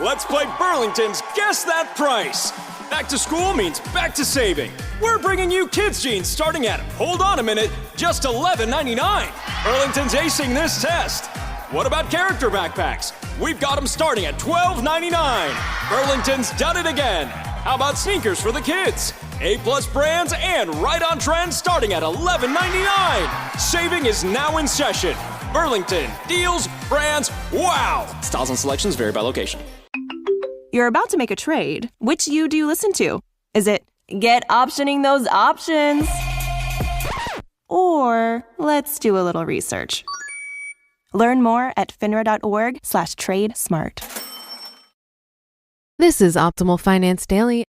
Let's play Burlington's Guess That Price. Back to school means back to saving. We're bringing you kids' jeans starting at, hold on a minute, just $11.99. Burlington's acing this test. What about character backpacks? We've got them starting at $12.99. Burlington's done it again. How about sneakers for the kids? A-plus brands and right on trend starting at $11.99. Saving is now in session. Burlington, deals, brands, wow! Styles and selections vary by location. You're about to make a trade. Which you do you listen to? Is it get optioning those options? Or let's do a little research. Learn more at finra.org/trade-smart. This is Optimal Finance Daily,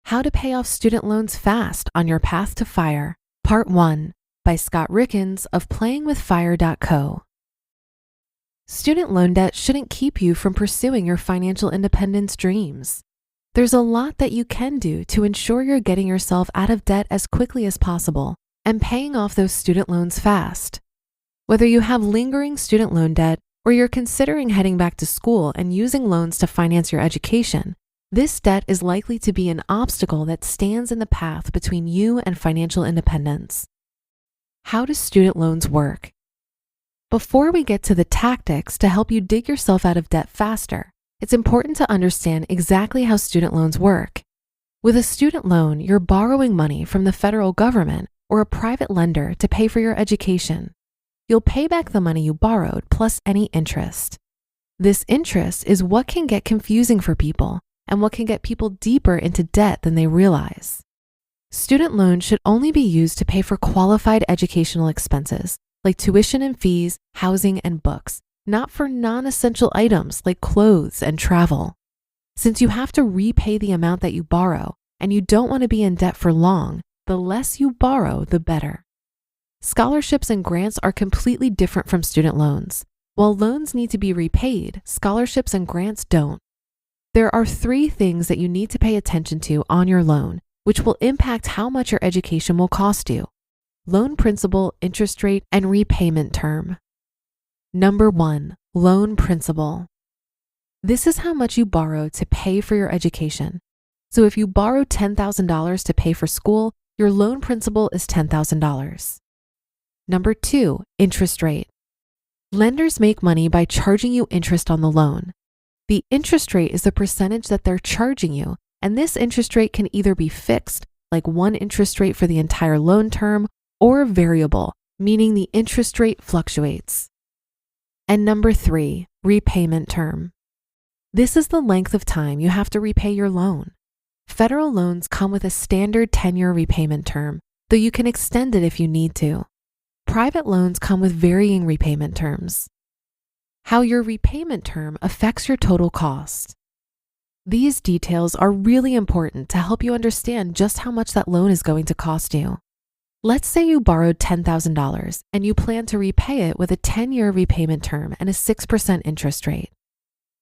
How to Pay Off Student Loans Fast on Your Path to FIRE, Part 1, by Scott Rieckens of playingwithfire.co. Student loan debt shouldn't keep you from pursuing your financial independence dreams. There's a lot that you can do to ensure you're getting yourself out of debt as quickly as possible and paying off those student loans fast. Whether you have lingering student loan debt or you're considering heading back to school and using loans to finance your education, this debt is likely to be an obstacle that stands in the path between you and financial independence. How do student loans work? Before we get to the tactics to help you dig yourself out of debt faster, it's important to understand exactly how student loans work. With a student loan, you're borrowing money from the federal government or a private lender to pay for your education. You'll pay back the money you borrowed plus any interest. This interest is what can get confusing for people and what can get people deeper into debt than they realize. Student loans should only be used to pay for qualified educational expenses like tuition and fees, housing, and books, not for non-essential items like clothes and travel. Since you have to repay the amount that you borrow and you don't want to be in debt for long, the less you borrow, the better. Scholarships and grants are completely different from student loans. While loans need to be repaid, scholarships and grants don't. There are 3 things that you need to pay attention to on your loan, which will impact how much your education will cost you. Loan principal, interest rate, and repayment term. Number 1, loan principal. This is how much you borrow to pay for your education. So if you borrow $10,000 to pay for school, your loan principal is $10,000. Number 2, interest rate. Lenders make money by charging you interest on the loan. The interest rate is the percentage that they're charging you, and this interest rate can either be fixed, like one interest rate for the entire loan term, or variable, meaning the interest rate fluctuates. And number 3, repayment term. This is the length of time you have to repay your loan. Federal loans come with a standard 10-year repayment term, though you can extend it if you need to. Private loans come with varying repayment terms. How your repayment term affects your total cost. These details are really important to help you understand just how much that loan is going to cost you. Let's say you borrowed $10,000 and you plan to repay it with a 10-year repayment term and a 6% interest rate.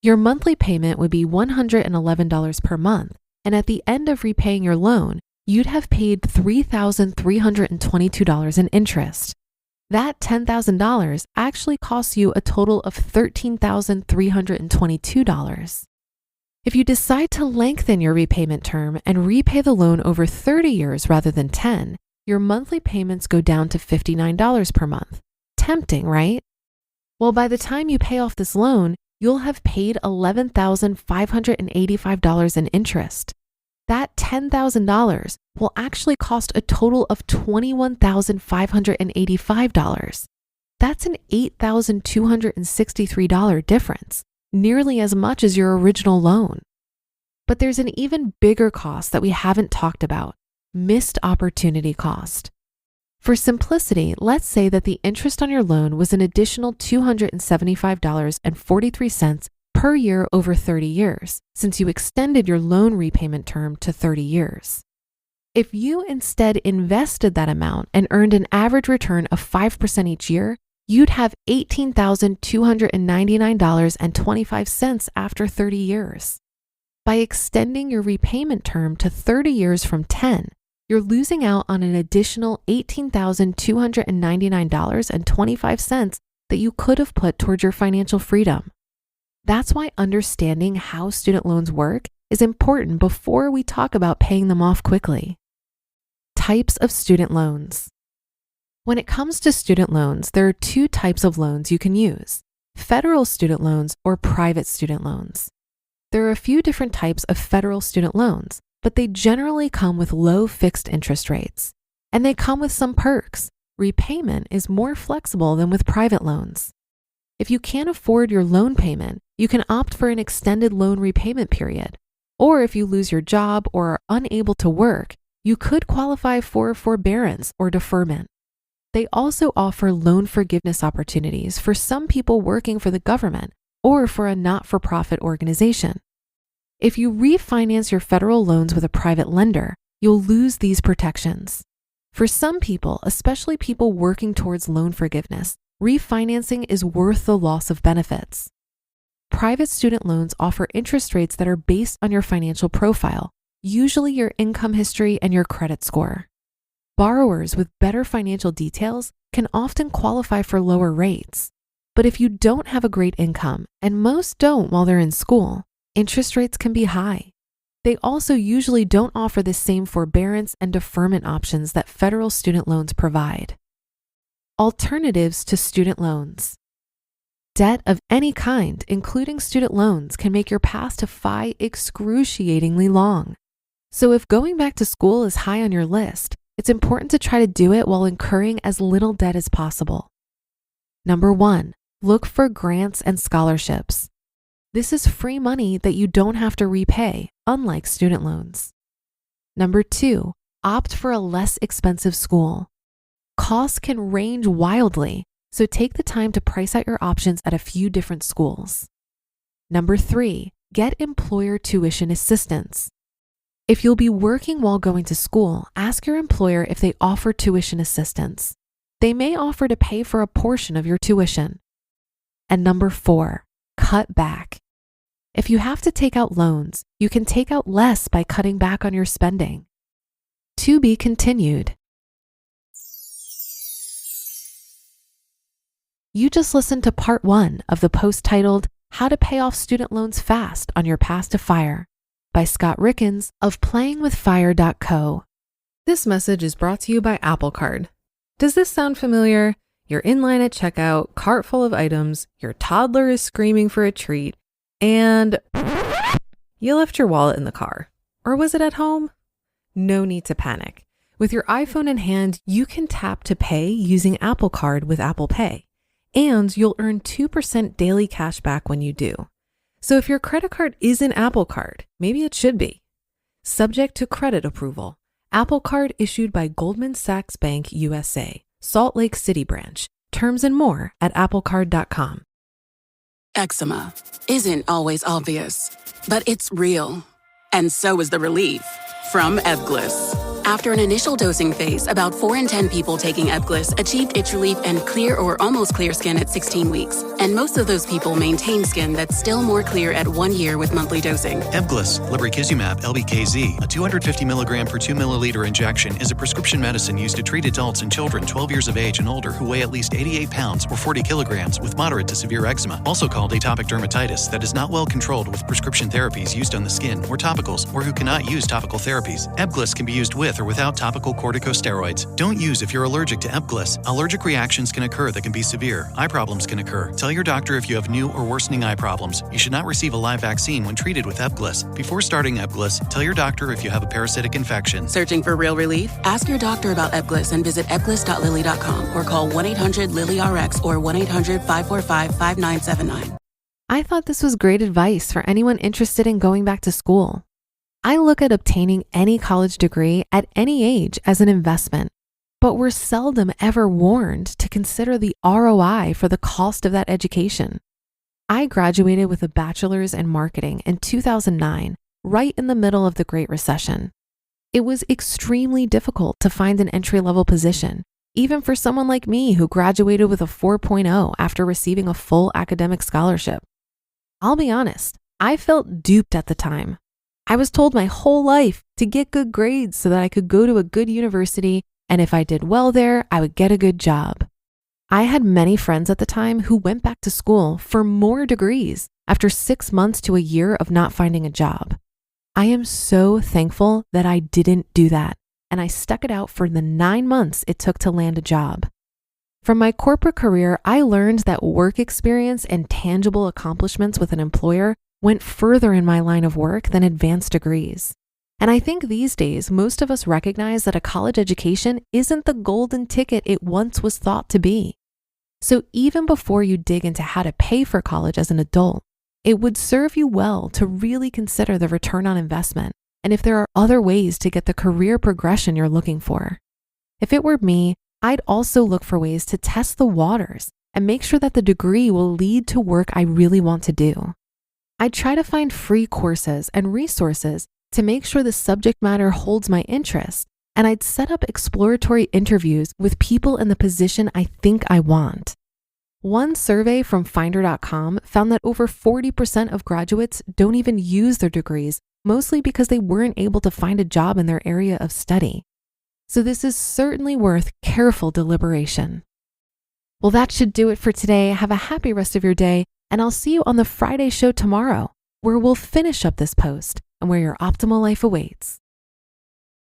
Your monthly payment would be $111 per month, and at the end of repaying your loan, you'd have paid $3,322 in interest. That $10,000 actually costs you a total of $13,322. If you decide to lengthen your repayment term and repay the loan over 30 years rather than 10, your monthly payments go down to $59 per month. Tempting, right? Well, by the time you pay off this loan, you'll have paid $11,585 in interest. That $10,000 will actually cost a total of $21,585. That's an $8,263 difference, nearly as much as your original loan. But there's an even bigger cost that we haven't talked about: missed opportunity cost. For simplicity, let's say that the interest on your loan was an additional $275.43 per year over 30 years, since you extended your loan repayment term to 30 years. If you instead invested that amount and earned an average return of 5% each year, you'd have $18,299.25 after 30 years. By extending your repayment term to 30 years from 10, you're losing out on an additional $18,299.25 that you could have put towards your financial freedom. That's why understanding how student loans work is important before we talk about paying them off quickly. Types of student loans. When it comes to student loans, there are two types of loans you can use: federal student loans or private student loans. There are a few different types of federal student loans, but they generally come with low fixed interest rates. And they come with some perks. Repayment is more flexible than with private loans. If you can't afford your loan payment, you can opt for an extended loan repayment period. Or if you lose your job or are unable to work, you could qualify for forbearance or deferment. They also offer loan forgiveness opportunities for some people working for the government or for a not-for-profit organization. If you refinance your federal loans with a private lender, you'll lose these protections. For some people, especially people working towards loan forgiveness, refinancing is worth the loss of benefits. Private student loans offer interest rates that are based on your financial profile, usually your income history and your credit score. Borrowers with better financial details can often qualify for lower rates. But if you don't have a great income, and most don't while they're in school, interest rates can be high. They also usually don't offer the same forbearance and deferment options that federal student loans provide. Alternatives to student loans. Debt of any kind, including student loans, can make your path to F.I.R.E excruciatingly long. So if going back to school is high on your list, it's important to try to do it while incurring as little debt as possible. Number 1, look for grants and scholarships. This is free money that you don't have to repay, unlike student loans. Number 2, opt for a less expensive school. Costs can range wildly, so take the time to price out your options at a few different schools. Number 3, get employer tuition assistance. If you'll be working while going to school, ask your employer if they offer tuition assistance. They may offer to pay for a portion of your tuition. And number 4, cut back. If you have to take out loans, you can take out less by cutting back on your spending. To be continued. You just listened to part 1 of the post titled How to Pay Off Student Loans Fast on Your Path to F.I.R.E by Scott Rieckens of playingwith.fire.co. This message is brought to you by Apple Card. Does this sound familiar? You're in line at checkout, cart full of items, your toddler is screaming for a treat, and you left your wallet in the car. Or was it at home? No need to panic. With your iPhone in hand, you can tap to pay using Apple Card with Apple Pay. And you'll earn 2% daily cash back when you do. So if your credit card isn't Apple Card, maybe it should be. Subject to credit approval. Apple Card issued by Goldman Sachs Bank USA, Salt Lake City branch. Terms and more at applecard.com. Eczema isn't always obvious, but it's real. And so is the relief from F.I.R.E. After an initial dosing phase, about 4 in 10 people taking F.I.R.E. achieved itch relief and clear or almost clear skin at 16 weeks. And most of those people maintain skin that's still more clear at 1 year with monthly dosing. F.I.R.E. lebrikizumab LBKZ, a 250 milligram per 2 milliliter injection, is a prescription medicine used to treat adults and children 12 years of age and older who weigh at least 88 pounds or 40 kilograms with moderate to severe eczema, also called atopic dermatitis, that is not well controlled with prescription therapies used on the skin or topicals, or who cannot use topical therapies. F.I.R.E. can be used with or without topical corticosteroids. Don't use if you're allergic to F.I.R.E. Allergic reactions can occur that can be severe. Eye problems can occur. Tell your doctor if you have new or worsening eye problems. You should not receive a live vaccine when treated with F.I.R.E. Before starting F.I.R.E., tell your doctor if you have a parasitic infection. Searching for real relief? Ask your doctor about F.I.R.E. and visit fblist.lilly.com or call 1-800-LILY-RX or 1-800-545-5979. I thought this was great advice for anyone interested in going back to school. I look at obtaining any college degree at any age as an investment, but we're seldom ever warned to consider the ROI for the cost of that education. I graduated with a bachelor's in marketing in 2009, right in the middle of the Great Recession. It was extremely difficult to find an entry-level position, even for someone like me who graduated with a 4.0 after receiving a full academic scholarship. I'll be honest, I felt duped at the time. I was told my whole life to get good grades so that I could go to a good university, and if I did well there, I would get a good job. I had many friends at the time who went back to school for more degrees after 6 months to a year of not finding a job. I am so thankful that I didn't do that, and I stuck it out for the 9 months it took to land a job. From my corporate career, I learned that work experience and tangible accomplishments with an employer went further in my line of work than advanced degrees. And I think these days, most of us recognize that a college education isn't the golden ticket it once was thought to be. So even before you dig into how to pay for college as an adult, it would serve you well to really consider the return on investment and if there are other ways to get the career progression you're looking for. If it were me, I'd also look for ways to test the waters and make sure that the degree will lead to work I really want to do. I'd try to find free courses and resources to make sure the subject matter holds my interest, and I'd set up exploratory interviews with people in the position I think I want. One survey from F.I.R.E. found that over 40% of graduates don't even use their degrees, mostly because they weren't able to find a job in their area of study. So this is certainly worth careful deliberation. Well, that should do it for today. Have a happy rest of your day, and I'll see you on the Friday show tomorrow, where we'll finish up this post and where your optimal life awaits.